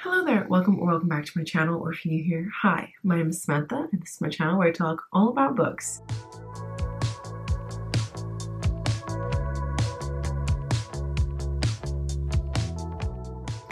Hello there, welcome or welcome back to my channel, or if you're new here, hi, my name is Samantha and this is my channel where I talk all about books.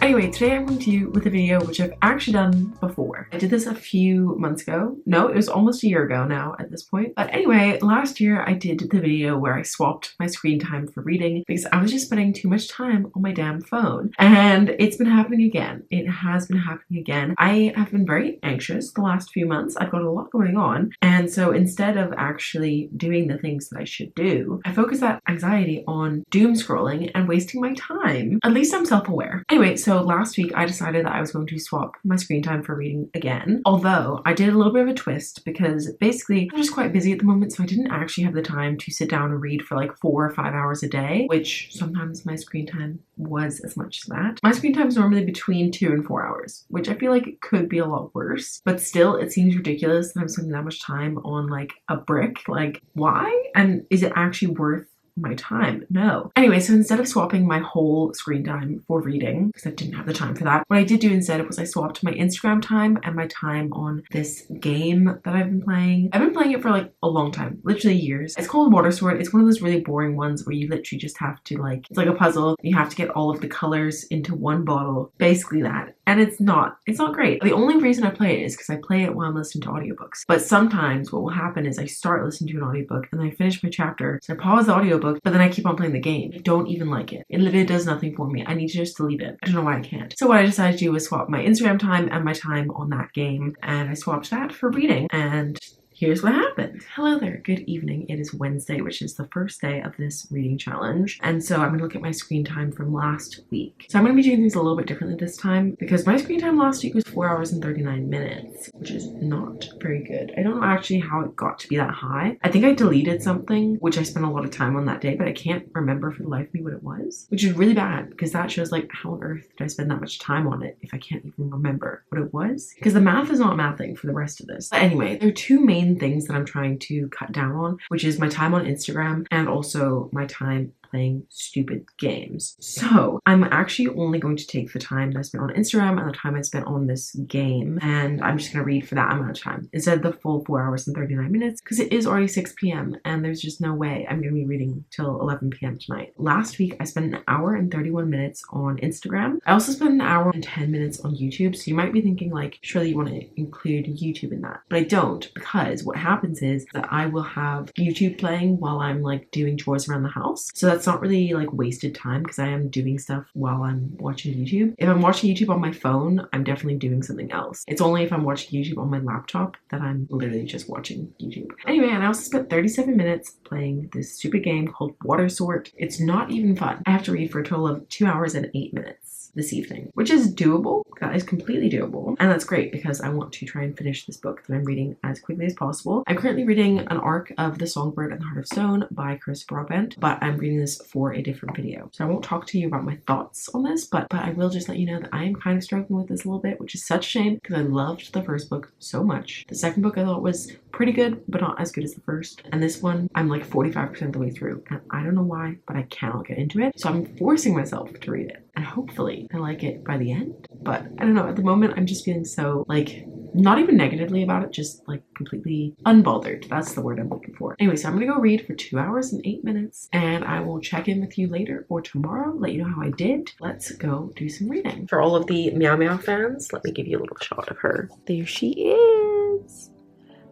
Anyway, today I'm coming to you with a video which I've actually done before. I did this a few months ago. No, it was almost a year ago now at this point. But anyway, last year I did the video where I swapped my screen time for reading because I was just spending too much time on my damn phone. And it's been happening again. It has been happening again. I have been very anxious the last few months. I've got a lot going on. And so instead of actually doing the things that I should do, I focus that anxiety on doom scrolling and wasting my time. At least I'm self-aware. Anyway, so last week I decided that I was going to swap my screen time for reading again. Although I did a little bit of a twist because basically I'm just quite busy at the moment, so I didn't actually have the time to sit down and read for like 4 or 5 hours a day, which sometimes my screen time was as much as that. My screen time is normally between 2 and 4 hours, which I feel like it could be a lot worse, but still it seems ridiculous that I'm spending that much time on like a brick. Like, why? And is it actually worth my time? No. Anyway, so instead of swapping my whole screen time for reading, because I didn't have the time for that, what I did do instead was I swapped my Instagram time and my time on this game that I've been playing. I've been playing it for like a long time, literally years. It's called Water Sword. It's one of those really boring ones where you literally just have to like, it's like a puzzle. You have to get all of the colors into one bottle, basically that. And it's not great. The only reason I play it is because I play it while I'm listening to audiobooks. But sometimes what will happen is I start listening to an audiobook and then I finish my chapter, so I pause the audiobook, but then I keep on playing the game. I don't even like it. It literally does nothing for me. I need to just delete it. I don't know why I can't. So what I decided to do was swap my Instagram time and my time on that game, and I swapped that for reading, and here's what happened. Hello there, good evening. It is Wednesday, which is the first day of this reading challenge. And so I'm gonna look at my screen time from last week. So I'm gonna be doing things a little bit differently this time because my screen time last week was 4 hours and 39 minutes, which is not very good. I don't know actually how it got to be that high. I think I deleted something, which I spent a lot of time on that day, but I can't remember for the life of me what it was, which is really bad because that shows like how on earth did I spend that much time on it if I can't even remember what it was? Because the math is not mathing for the rest of this. But anyway, there are two main things that I'm trying to cut down on, which is my time on Instagram and also my time playing stupid games. So I'm actually only going to take the time that I spent on Instagram and the time I spent on this game, and I'm just gonna read for that amount of time instead of the full 4 hours and 39 minutes because it is already 6 p.m. and there's just no way I'm gonna be reading till 11 p.m. tonight. Last week I spent 1 hour and 31 minutes on Instagram. I also spent 1 hour and 10 minutes on YouTube, so you might be thinking like, surely you want to include YouTube in that, but I don't, because what happens is that I will have YouTube playing while I'm like doing chores around the house, so that's not really like wasted time because I am doing stuff while I'm watching YouTube. If I'm watching YouTube on my phone, I'm definitely doing something else. It's only if I'm watching YouTube on my laptop that I'm literally just watching YouTube. Anyway, and I also spent 37 minutes playing this stupid game called Water Sword. It's not even fun. I have to read for a total of 2 hours and 8 minutes this evening, which is doable. That is completely doable, and that's great because I want to try and finish this book that I'm reading as quickly as possible. I'm currently reading an arc of The Songbird and the Heart of Stone by Chris Broadbent, but I'm reading this for a different video, so I won't talk to you about my thoughts on this, but I will just let you know that I am kind of struggling with this a little bit, which is such a shame because I loved the first book so much. The second book I thought was pretty good, but not as good as the first, and this one I'm like 45% of the way through, and I don't know why, but I cannot get into it, so I'm forcing myself to read it, and hopefully I like it by the end. But I don't know, at the moment I'm just feeling so like, not even negatively about it, just like completely unbothered. That's the word I'm looking for. Anyway, so I'm gonna go read for 2 hours and 8 minutes, and I will check in with you later or tomorrow, let you know how I did. Let's go do some reading. For all of the Meow Meow fans, let me give you a little shot of her. There she is.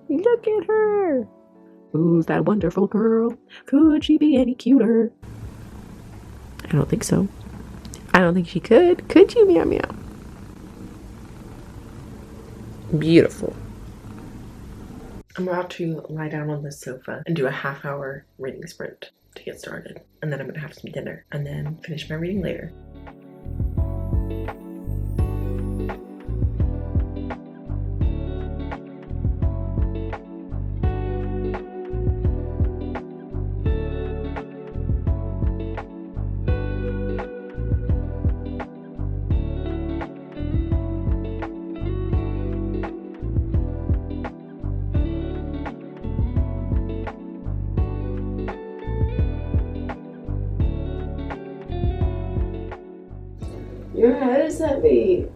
Look at her. Who's that wonderful girl? Could she be any cuter? I don't think so. I don't think she could. Could you, Meow Meow? Beautiful. I'm about to lie down on this sofa and do a half-hour reading sprint to get started. And then I'm gonna have some dinner and then finish my reading later. Your head is heavy.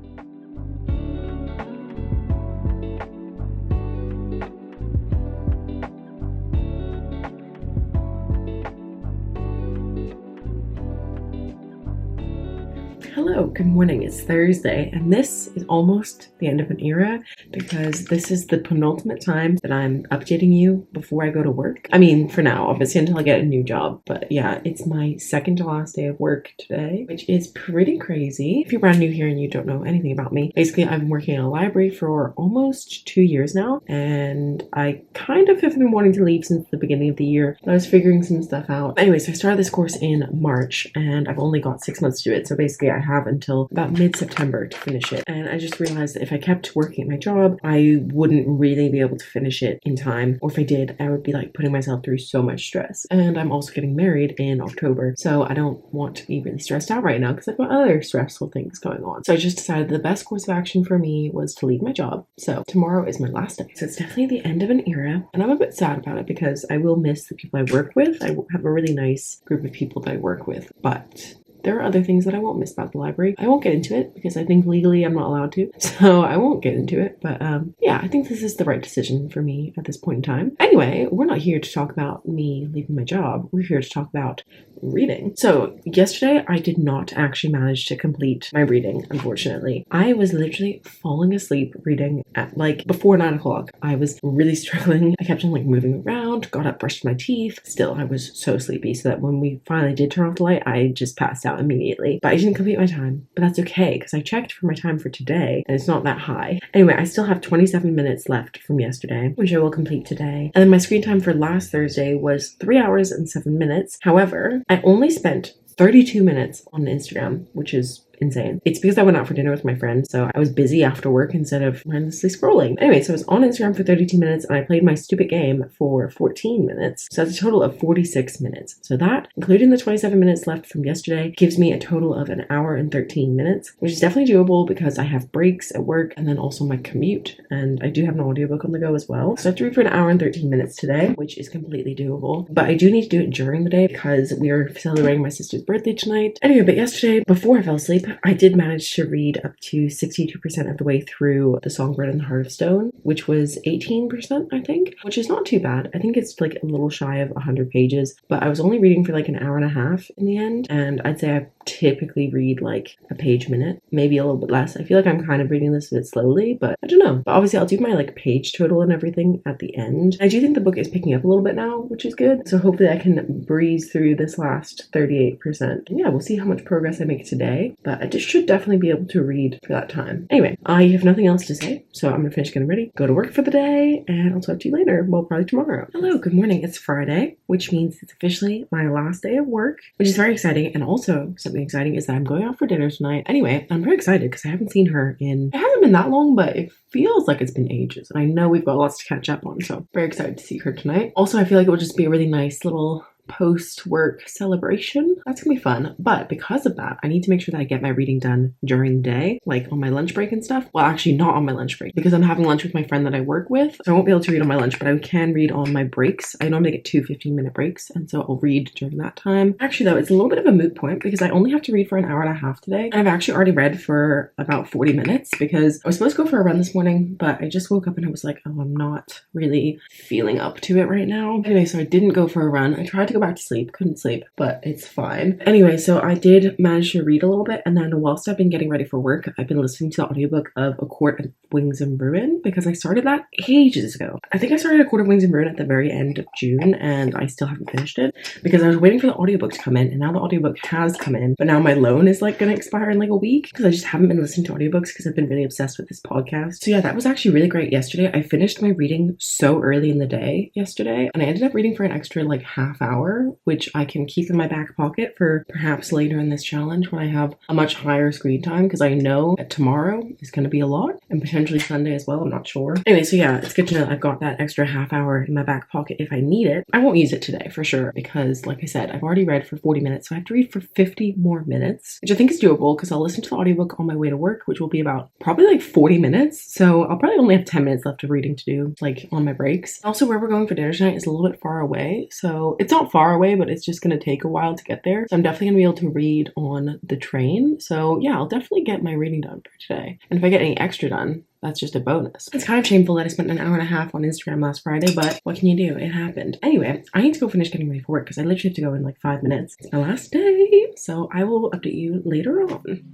Good morning, it's Thursday, and this is almost the end of an era because this is the penultimate time that I'm updating you before I go to work. I mean, for now, obviously until I get a new job, but yeah, it's my second to last day of work today, which is pretty crazy. If you're brand new here and you don't know anything about me, basically I've been working in a library for almost 2 years now, and I kind of have been wanting to leave since the beginning of the year, but I was figuring some stuff out. Anyway, so I started this course in March, and I've only got 6 months to do it, so basically I have until about mid-September to finish it. And I just realized that if I kept working at my job, I wouldn't really be able to finish it in time. Or if I did, I would be like putting myself through so much stress. And I'm also getting married in October, so I don't want to be really stressed out right now because I've got other stressful things going on. So I just decided the best course of action for me was to leave my job. So tomorrow is my last day. So it's definitely the end of an era, and I'm a bit sad about it because I will miss the people I work with. I have a really nice group of people that I work with, but there are other things that I won't miss about the library. I won't get into it because I think legally I'm not allowed to, so I won't get into it. But yeah, I think this is the right decision for me at this point in time. Anyway, we're not here to talk about me leaving my job. We're here to talk about reading. So yesterday I did not actually manage to complete my reading, unfortunately. I was literally falling asleep reading at like before 9 o'clock. I was really struggling. I kept on like moving around, got up, brushed my teeth. Still, I was so sleepy, so that when we finally did turn off the light, I just passed out immediately. But I didn't complete my time, but that's okay because I checked for my time for today and it's not that high. Anyway, I still have 27 minutes left from yesterday, which I will complete today. And then my screen time for last Thursday was 3 hours and 7 minutes. However, I only spent 32 minutes on Instagram, which is insane. It's because I went out for dinner with my friend, so I was busy after work instead of mindlessly scrolling. Anyway, so I was on Instagram for 32 minutes and I played my stupid game for 14 minutes. So that's a total of 46 minutes. So that, including the 27 minutes left from yesterday, gives me a total of an hour and 13 minutes, which is definitely doable because I have breaks at work and then also my commute, and I do have an audiobook on the go as well. So I have to read for an hour and 13 minutes today, which is completely doable. But I do need to do it during the day because we are celebrating my sister's birthday tonight. Anyway, but yesterday, before I fell asleep, I did manage to read up to 62% of the way through The Songbird and the Heart of Stone, which was 18%, I think, which is not too bad. I think it's like a little shy of 100 pages, but I was only reading for like an hour and a half in the end, and I'd say I typically read like a page a minute, maybe a little bit less. I feel like I'm kind of reading this a bit slowly, but I don't know. But obviously I'll do my like page total and everything at the end. I do think the book is picking up a little bit now, which is good. So hopefully I can breeze through this last 38%. And yeah, we'll see how much progress I make today, but I just should definitely be able to read for that time. Anyway, I have nothing else to say, so I'm gonna finish getting ready, go to work for the day, and I'll talk to you later. Well, probably tomorrow. Hello, good morning. It's Friday, which means it's officially my last day of work, which is very exciting. And also something exciting is that I'm going out for dinner tonight. Anyway, I'm very excited because I haven't seen her it hasn't been that long, but it feels like it's been ages. And I know we've got lots to catch up on, so very excited to see her tonight. Also, I feel like it will just be a really nice little post-work celebration. That's gonna be fun. But because of that, I need to make sure that I get my reading done during the day, like on my lunch break and stuff. Well, actually not on my lunch break because I'm having lunch with my friend that I work with, so I won't be able to read on my lunch, but I can read on my breaks. I normally get 2 15-minute breaks, and so I'll read during that time. Actually though, it's a little bit of a moot point because I only have to read for an hour and a half today, and I've actually already read for about 40 minutes because I was supposed to go for a run this morning, but I just woke up and I was like, oh, I'm not really feeling up to it right now. Anyway, so I didn't go for a run. I tried to go back to sleep, couldn't sleep, but it's fine. Anyway, so I did manage to read a little bit, and then whilst I've been getting ready for work, I've been listening to the audiobook of A Court of Wings and Ruin because I started that ages ago. I think I started A Court of Wings and Ruin at the very end of June, and I still haven't finished it because I was waiting for the audiobook to come in, and now the audiobook has come in, but now my loan is like gonna expire in like a week because I just haven't been listening to audiobooks because I've been really obsessed with this podcast. So yeah, that was actually really great yesterday. I finished my reading so early in the day yesterday, and I ended up reading for an extra like half hour, which I can keep in my back pocket for perhaps later in this challenge when I have a much higher screen time, because I know that tomorrow is going to be a lot, and potentially Sunday as well, I'm not sure. Anyway, so yeah, it's good to know that I've got that extra half hour in my back pocket if I need it. I won't use it today for sure because like I said, I've already read for 40 minutes, so I have to read for 50 more minutes, which I think is doable because I'll listen to the audiobook on my way to work, which will be about probably like 40 minutes. So I'll probably only have 10 minutes left of reading to do like on my breaks. Also, where we're going for dinner tonight is a little bit far away, so it's not far away, but it's just going to take a while to get there. So I'm definitely gonna be able to read on the train. So yeah, I'll definitely get my reading done for today. And if I get any extra done, that's just a bonus. It's kind of shameful that I spent an hour and a half on Instagram last Friday, but what can you do? It happened. Anyway, I need to go finish getting ready for work because I literally have to go in like 5 minutes. It's my last day, so I will update you later on.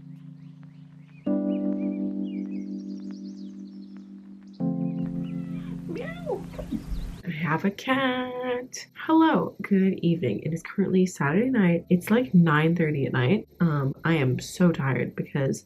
I have a cat. Hello, good evening. It is currently Saturday night. It's like 9:30 at night. I am so tired because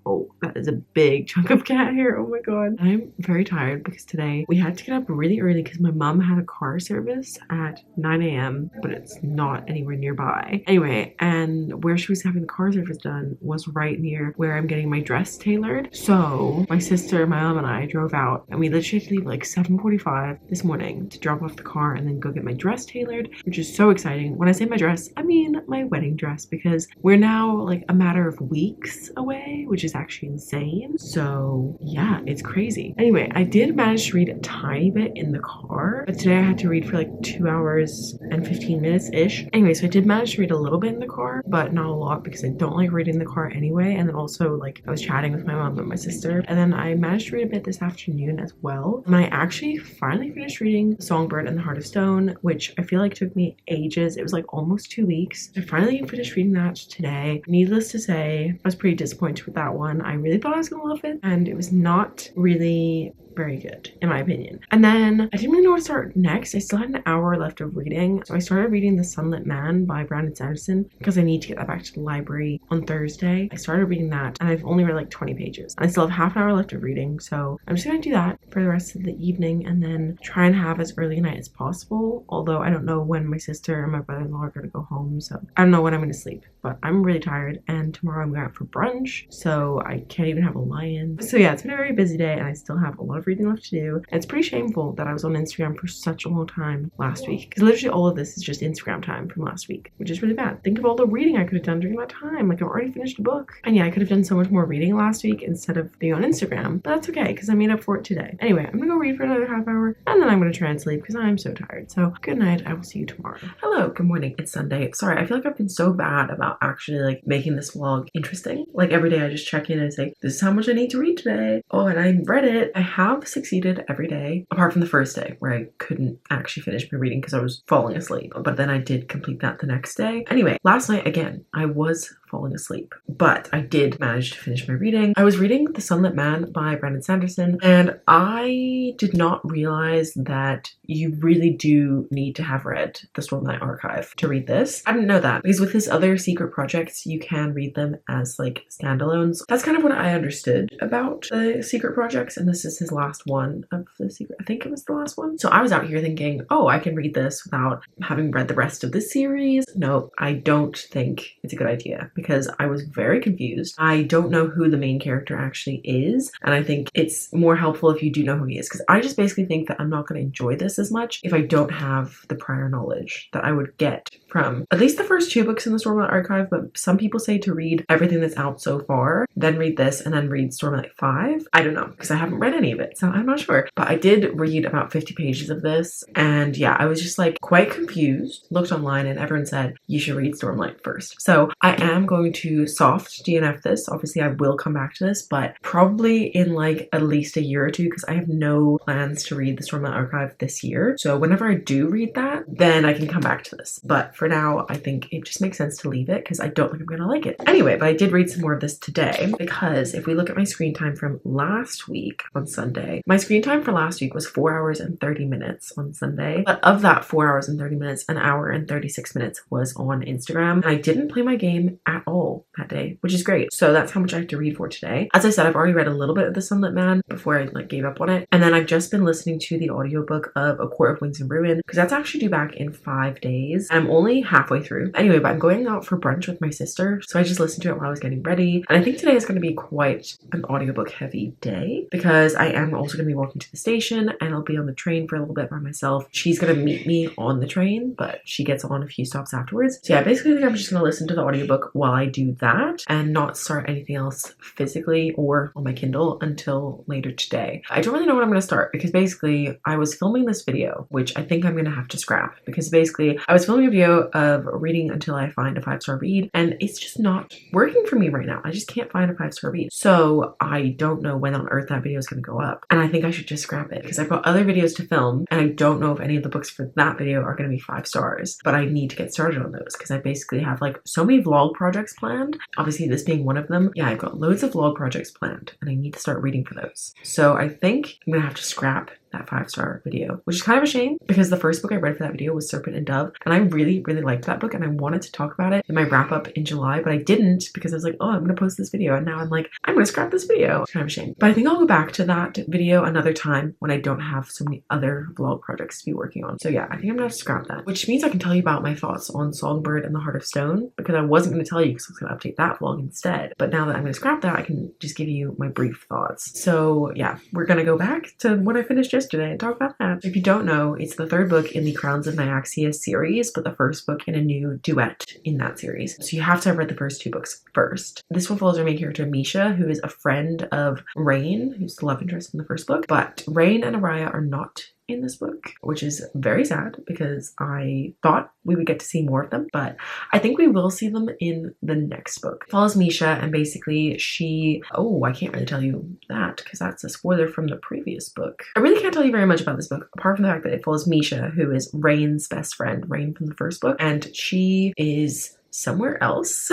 oh, that is a big chunk of cat hair. Oh my god. I'm very tired because today we had to get up really early because my mom had a car service at 9 a.m. but it's not anywhere nearby. Anyway, and where she was having the car service done was right near where I'm getting my dress tailored. So my sister, my mom, and I drove out and we literally had to leave like 7:45 this morning to drop off the car and then go get my dress tailored, which is so exciting. When I say my dress, I mean my wedding dress because we're now like a matter of weeks away, which is actually insane. So yeah, it's crazy. Anyway, I did manage to read a tiny bit in the car, but today I had to read for like 2 hours and 15 minutes ish. Anyway, so I did manage to read a little bit in the car, but not a lot because I don't like reading in the car anyway. And then also like I was chatting with my mom and my sister, and then I managed to read a bit this afternoon as well. And I actually finally finished reading Songbird and the Heart of Stone, which I feel like took me ages. It was like almost 2 weeks. I finally finished reading that today. Needless to say, I was pretty disappointed with that one. I really thought I was gonna love it, and it was not really very good in my opinion. And then I didn't really know where to start next. I still had an hour left of reading, so I started reading The Sunlit Man by Brandon Sanderson because I need to get that back to the library on Thursday. I started reading that and I've only read like 20 pages. I still have half an hour left of reading, so I'm just gonna do that for the rest of the evening and then try and have as early a night as possible, although I don't know when my sister and my brother-in-law are gonna go home, so I don't know when I'm gonna sleep. But I'm really tired and tomorrow I'm going out for brunch, so I can't even have a lie-in. So yeah, it's been a very busy day and I still have a lot of reading left to do. And it's pretty shameful that I was on Instagram for such a long time last week, because literally all of this is just Instagram time from last week, which is really bad. Think of all the reading I could have done during that time. Like I've already finished a book. And yeah, I could have done so much more reading last week instead of being on Instagram, but that's okay because I made up for it today. Anyway, I'm gonna go read for another half hour and then I'm gonna try and sleep because I'm so tired. So good night. I will see you tomorrow. Hello, good morning. It's Sunday. Sorry, I feel like I've been so bad about actually like making this vlog interesting. Like every day I just check in and say, this is how much I need to read today. Oh, and I read it. I have succeeded every day, apart from the first day where I couldn't actually finish my reading because I was falling asleep. But then I did complete that the next day. Anyway, last night again, I was falling asleep, but I did manage to finish my reading. I was reading The Sunlit Man by Brandon Sanderson, and I did not realize that you really do need to have read the Stormlight Archive to read this. I didn't know that because with his other secret projects, you can read them as like standalones. That's kind of what I understood about the secret projects, and this is his last one of the secret. I think it was the last one. So I was out here thinking, oh, I can read this without having read the rest of the series. No, I don't think it's a good idea because I was very confused. I don't know who the main character actually is, and I think it's more helpful if you do know who he is, because I just basically think that I'm not going to enjoy this as much if I don't have the prior knowledge that I would get from at least the first 2 books in the Stormlight Archive. But some people say to read everything that's out so far, then read this, and then read Stormlight 5. I don't know, because I haven't read any of it, so I'm not sure. But I did read about 50 pages of this, and yeah, I was just like quite confused. Looked online and everyone said you should read Stormlight first. So I am going to soft DNF this. Obviously I will come back to this, but probably in like at least a year or two, because I have no plans to read the Stormlight Archive this year. So whenever I do read that, then I can come back to this. But for now, I think it just makes sense to leave it because I don't think I'm gonna like it. Anyway, but I did read some more of this today because if we look at my screen time from last week on Sunday, my screen time for last week was 4 hours and 30 minutes on Sunday. But of that 4 hours and 30 minutes, an hour and 36 minutes was on Instagram. And I didn't play my game at all that day, which is great. So that's how much I have to read for today. As I said, I've already read a little bit of The Sunlit Man before I like gave up on it. And then I've just been listening to the audiobook of A Court of Wings and Ruin because that's actually due back in 5 days. I'm only halfway through. Anyway, but I'm going out for brunch with my sister. So I just listened to it while I was getting ready. And I think today is going to be quite an audiobook heavy day because I am also going to be walking to the station and I'll be on the train for a little bit by myself. She's going to meet me on the train, but she gets on a few stops afterwards. So yeah, basically I think I'm just going to listen to the audiobook while I do that and not start anything else physically or on my Kindle until later today. I don't really know what I'm going to start because basically I was filming this video, which I think I'm going to have to scrap because basically I was filming a video of reading until I find a 5-star read and it's just not working for me right now. I just can't find a 5-star read. So I don't know when on earth that video is going to go up. And I think I should just scrap it because I've got other videos to film and I don't know if any of the books for that video are going to be 5 stars, but I need to get started on those because I basically have like so many vlog projects planned. Obviously this being one of them. Yeah, I've got loads of vlog projects planned and I need to start reading for those. So I think I'm going to have to scrap that 5-star video, which is kind of a shame because the first book I read for that video was Serpent and Dove, and I really, really liked that book and I wanted to talk about it in my wrap up in July, but I didn't because I was like, oh, I'm gonna post this video, and now I'm like, I'm gonna scrap this video. It's kind of a shame. But I think I'll go back to that video another time when I don't have so many other vlog projects to be working on. So yeah, I think I'm gonna scrap that, which means I can tell you about my thoughts on Songbird and the Heart of Stone, because I wasn't gonna tell you because I was gonna update that vlog instead. But now that I'm gonna scrap that, I can just give you my brief thoughts. So yeah, we're gonna go back to what I finished yesterday and talk about that. If you don't know, it's the third book in the Crowns of Nyaxia series, but the first book in a new duet in that series. So you have to have read the first 2 books first. This one follows our main character Misha, who is a friend of Rain, who's the love interest in the first book, but Rain and Araya are not in this book, which is very sad because I thought we would get to see more of them, but I think we will see them in the next book. It follows Misha, and basically I can't really tell you that because that's a spoiler from the previous book. I really can't tell you very much about this book apart from the fact that it follows Misha, who is Rain's best friend, Rain from the first book, and she is somewhere else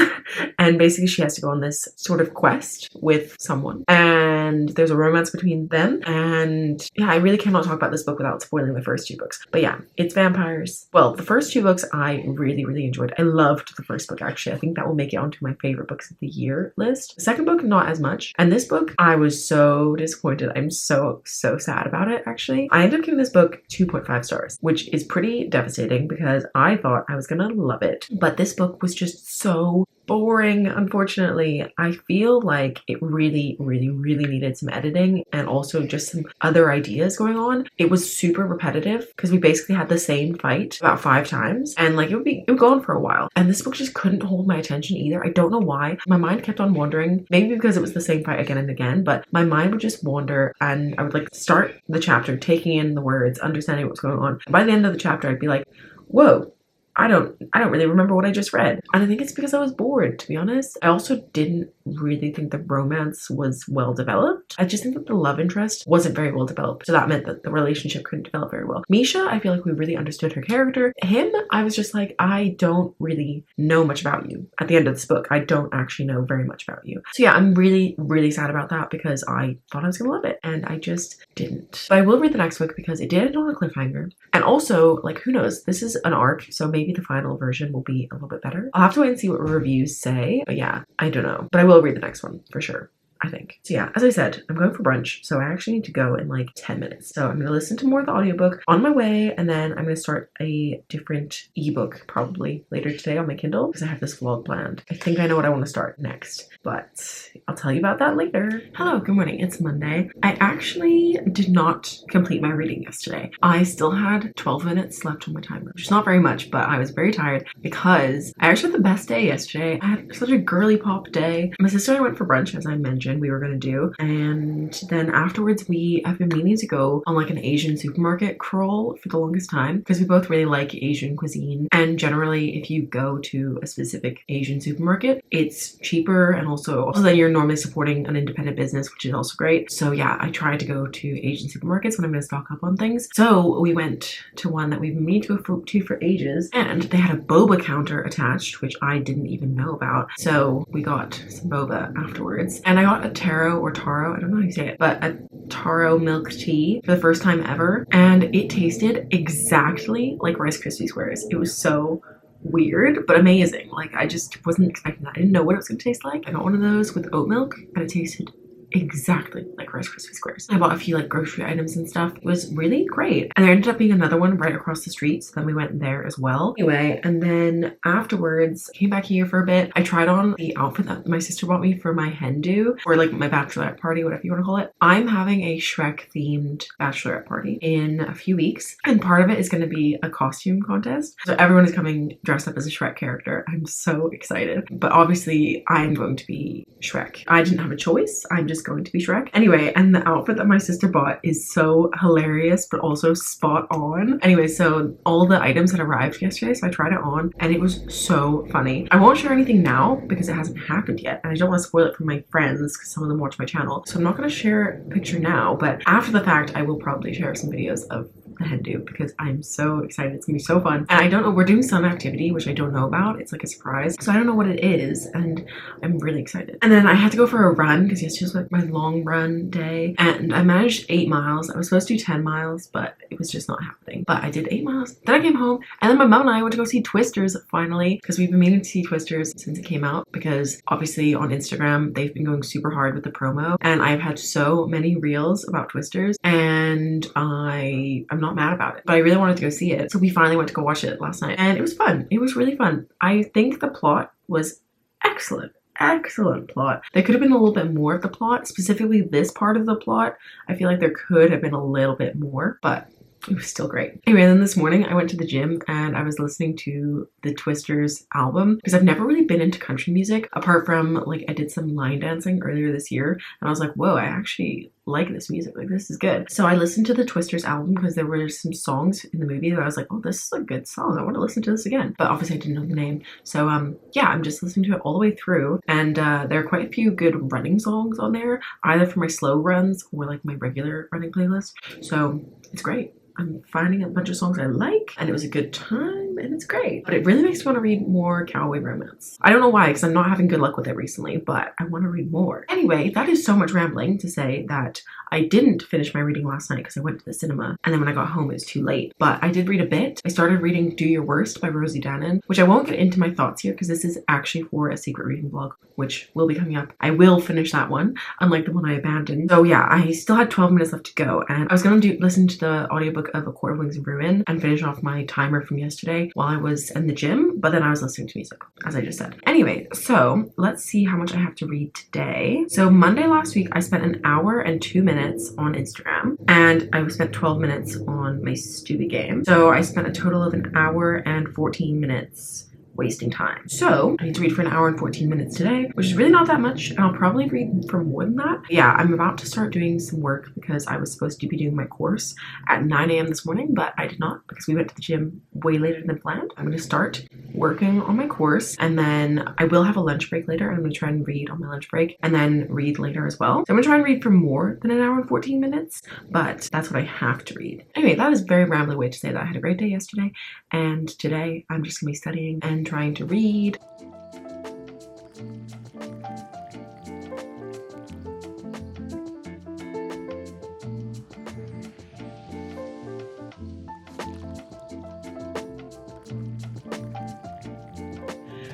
and basically she has to go on this sort of quest with someone, and there's a romance between them. And yeah, I really cannot talk about this book without spoiling the first 2 books. But yeah, it's vampires. Well, the first 2 books I really, really enjoyed. I loved the first book, actually. I think that will make it onto my favorite books of the year list. The second book, not as much. And this book, I was so disappointed. I'm so sad about it, actually. I ended up giving this book 2.5 stars, which is pretty devastating because I thought I was gonna love it. But this book was just so boring, unfortunately. I feel like it really needed some editing and also just some other ideas going on. It was super repetitive because we basically had the same fight about 5 times, and like it would go on for a while, and this book just couldn't hold my attention either. I don't know why. My mind kept on wandering, maybe because it was the same fight again and again, but my mind would just wander, and I would like start the chapter taking in the words, understanding what's going on. By the end of the chapter I'd be like, whoa, I don't really remember what I just read. And I think it's because I was bored, to be honest. I also didn't really think the romance was well developed. I just think that the love interest wasn't very well developed. So that meant that the relationship couldn't develop very well. Misha, I feel like we really understood her character. Him, I was just like, I don't really know much about you. At the end of this book, I don't actually know very much about you. So yeah, I'm really sad about that because I thought I was gonna love it and I just didn't. But I will read the next book because it did end on a cliffhanger. And also, like, who knows? This is an arc, so maybe the final version will be a little bit better. I'll have to wait and see what reviews say, but yeah, I don't know. But I will read the next one for sure, I think. So yeah, as I said, I'm going for brunch, so I actually need to go in like 10 minutes. So I'm gonna listen to more of the audiobook on my way, and then I'm gonna start a different ebook probably later today on my Kindle because I have this vlog planned. I think I know what I want to start next, but I'll tell you about that later. Hello, good morning. It's Monday. I actually did not complete my reading yesterday. I still had 12 minutes left on my timer, which is not very much, but I was very tired because I actually had the best day yesterday. I had such a girly pop day. My sister and I went for brunch, as I mentioned we were gonna do, and then afterwards we have been meaning to go on like an Asian supermarket crawl for the longest time because we both really like Asian cuisine, and generally if you go to a specific Asian supermarket it's cheaper, and also then you're normally supporting an independent business, which is also great. So yeah, I tried to go to Asian supermarkets when I'm gonna stock up on things. So we went to one that we've been meaning to go to for ages, and they had a boba counter attached, which I didn't even know about. So we got some boba afterwards, and I got a taro, I don't know how you say it, but a taro milk tea for the first time ever, and it tasted exactly like Rice Krispie squares. It was so weird but amazing. Like, I just wasn't expecting that. I didn't know what it was gonna taste like. I got one of those with oat milk and it tasted exactly like Rice Krispie squares. I bought a few like grocery items and stuff. It was really great, and there ended up being another one right across the street, so then we went there as well. Anyway, and then afterwards came back here for a bit. I tried on the outfit that my sister bought me for my hen do, or like my bachelorette party, whatever you want to call it. I'm having a Shrek themed bachelorette party in a few weeks, and part of it is going to be a costume contest, so everyone is coming dressed up as a Shrek character. I'm so excited, but obviously I'm going to be Shrek. I didn't have a choice. I'm just going to be Shrek. Anyway, and the outfit that my sister bought is so hilarious but also spot on. Anyway, so all the items had arrived yesterday, so I tried it on and it was so funny. I won't share anything now because it hasn't happened yet, and I don't want to spoil it for my friends because some of them watch my channel, so I'm not going to share a picture now, but after the fact I will probably share some videos of the hen do because I'm so excited. It's gonna be so fun. And I don't know, we're doing some activity which I don't know about. It's like a surprise. So I don't know what it is and I'm really excited. And then I had to go for a run because yesterday was like my long run day and I managed 8 miles. I was supposed to do 10 miles, but it was just not happening. But I did 8 miles. Then I came home and then my mom and I went to go see Twisters finally because we've been meaning to see Twisters since it came out because obviously on Instagram they've been going super hard with the promo and I've had so many reels about Twisters and I'm not mad about it, but I really wanted to go see it. So we finally went to go watch it last night and it was fun. It was really fun. I think the plot was excellent. Excellent plot. There could have been a little bit more of the plot, specifically this part of the plot. I feel like there could have been a little bit more, but it was still great. Anyway, then this morning I went to the gym and I was listening to the Twisters album because I've never really been into country music apart from like I did some line dancing earlier this year and I was like, whoa, I actually like this music, like this is good. So I listened to the Twisters album because there were some songs in the movie that I was like, oh, this is a good song, I want to listen to this again, but obviously I didn't know the name. So yeah, I'm just listening to it all the way through and there are quite a few good running songs on there, either for my slow runs or like my regular running playlist, so it's great. I'm finding a bunch of songs I like and it was a good time and it's great. But it really makes me want to read more cowboy romance. I don't know why because I'm not having good luck with it recently, but I want to read more. Anyway, that is so much rambling to say that I didn't finish my reading last night because I went to the cinema and then when I got home it was too late. But I did read a bit. I started reading Do Your Worst by Rosie Danan, which I won't get into my thoughts here because this is actually for a secret reading blog which will be coming up. I will finish that one, unlike the one I abandoned. So yeah, I still had 12 minutes left to go and I was going to listen to the audiobook of A Court of Wings and Ruin and finish off my timer from yesterday while I was in the gym, but then I was listening to music, as I just said. Anyway, so let's see how much I have to read today. So Monday last week, I spent an hour and 2 minutes on Instagram and I spent 12 minutes on my stupid game. So I spent a total of an hour and 14 minutes wasting time. So I need to read for an hour and 14 minutes today, which is really not that much. And I'll probably read for more than that. Yeah, I'm about to start doing some work because I was supposed to be doing my course at 9 a.m. this morning, but I did not because we went to the gym way later than planned. I'm going to start working on my course and then I will have a lunch break later. I'm going to try and read on my lunch break and then read later as well. So I'm going to try and read for more than an hour and 14 minutes, but that's what I have to read. Anyway, that is a very rambling way to say that. I had a great day yesterday and today I'm just going to be studying and trying to read.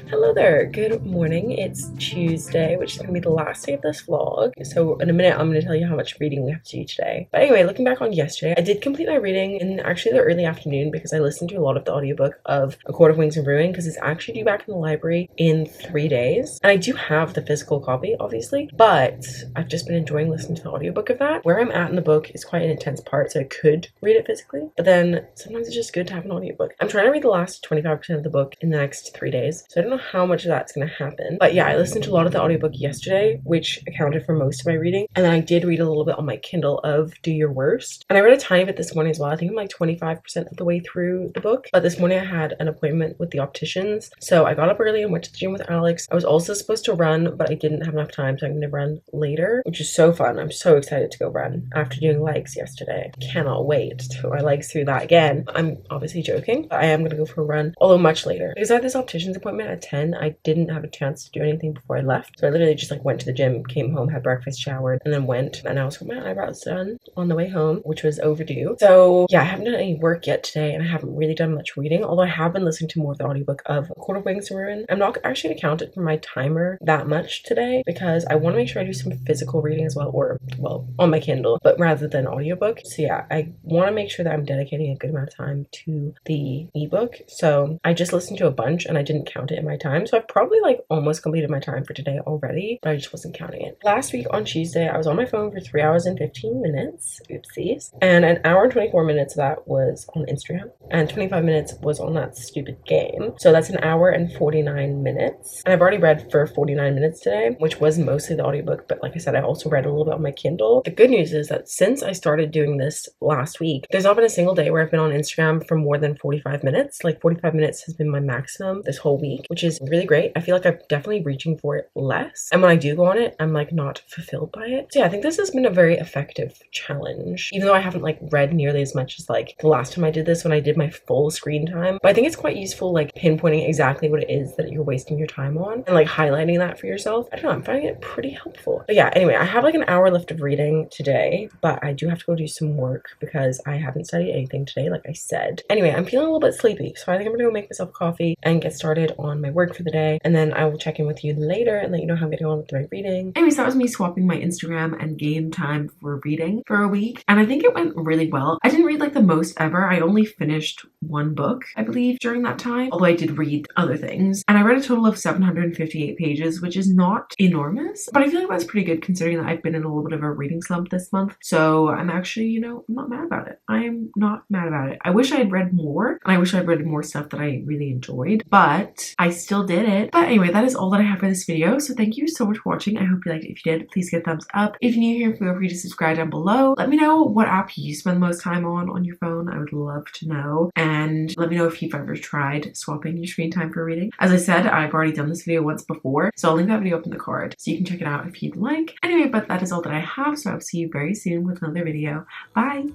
Hello there, good morning. It's Tuesday, which is going to be the last day of this vlog. So in a minute, I'm going to tell you how much reading we have to do today. But anyway, looking back on yesterday, I did complete my reading in actually the early afternoon because I listened to a lot of the audiobook of A Court of Wings and Ruin because it's actually due back in the library in 3 days. And I do have the physical copy, obviously, but I've just been enjoying listening to the audiobook of that. Where I'm at in the book is quite an intense part, so I could read it physically, but then sometimes it's just good to have an audiobook. I'm trying to read the last 25% of the book in the next 3 days, so I don't know how much of that's going to happen. But yeah, I listened to a lot of the audiobook yesterday, which accounted for most of my reading. And then I did read a little bit on my Kindle of Do Your Worst. And I read a tiny bit this morning as well. I think I'm like 25% of the way through the book. But this morning I had an appointment with the opticians. So I got up early and went to the gym with Alex. I was also supposed to run, but I didn't have enough time, so I'm going to run later, which is so fun. I'm so excited to go run after doing legs yesterday. Cannot wait to put my legs through that again. I'm obviously joking, but I am going to go for a run, although much later. Because I had this optician's appointment at 10, I didn't have a chance to do anything before I left. So I literally just like went to the gym, came home, had breakfast, showered, and then went. And I was got my eyebrows done on the way home, which was overdue. So yeah, I haven't done any work yet today, and I haven't really done much reading, although I have been listening to more of the audiobook of A Court of Wings and Ruin. I'm not actually going to count it for my timer that much today because I want to make sure I do some physical reading as well, or well, on my Kindle, but rather than audiobook. So yeah, I want to make sure that I'm dedicating a good amount of time to the ebook. So I just listened to a bunch and I didn't count it in my time. So I've probably like almost completed my time for today already, but I just wasn't counting it. Last week on Tuesday, I was on my phone for 3 hours and 15 minutes. Oopsies. And an hour and 24 minutes of that was on Instagram, and 25 minutes was on that stupid game. So that's an hour and 49 minutes. And I've already read for 49 minutes today, which was mostly the audiobook, but like I said, I also read a little bit on my Kindle. The good news is that since I started doing this last week, there's not been a single day where I've been on Instagram for more than 45 minutes. Like 45 minutes has been my maximum this whole week, which which is really great. I feel like I'm definitely reaching for it less. And when I do go on it, I'm like not fulfilled by it. So yeah, I think this has been a very effective challenge, even though I haven't like read nearly as much as like the last time I did this when I did my full screen time. But I think it's quite useful like pinpointing exactly what it is that you're wasting your time on and like highlighting that for yourself. I don't know, I'm finding it pretty helpful. But yeah, anyway, I have like an hour left of reading today, but I do have to go do some work because I haven't studied anything today, like I said. Anyway, I'm feeling a little bit sleepy, so I think I'm gonna go make myself coffee and get started on my work for the day, and then I will check in with you later and let you know how I'm getting on with my reading. Anyways, that was me swapping my Instagram and game time for reading for a week, and I think it went really well. I didn't read like the most ever. I only finished one book, I believe, during that time, although I did read other things, and I read a total of 758 pages, which is not enormous, but I feel like that's pretty good considering that I've been in a little bit of a reading slump this month. So I'm actually, you know, I'm not mad about it. I am not mad about it. I wish I had read more, and I wish I'd read more stuff that I really enjoyed, but I still did it. But anyway, that is all that I have for this video. So thank you so much for watching. I hope you liked it. If you did, please give a thumbs up. If you're new here, feel free to subscribe down below. Let me know what app you spend the most time on your phone. I would love to know. And let me know if you've ever tried swapping your screen time for reading. As I said, I've already done this video once before, so I'll link that video up in the card so you can check it out if you'd like. Anyway, but that is all that I have, so I'll see you very soon with another video. Bye!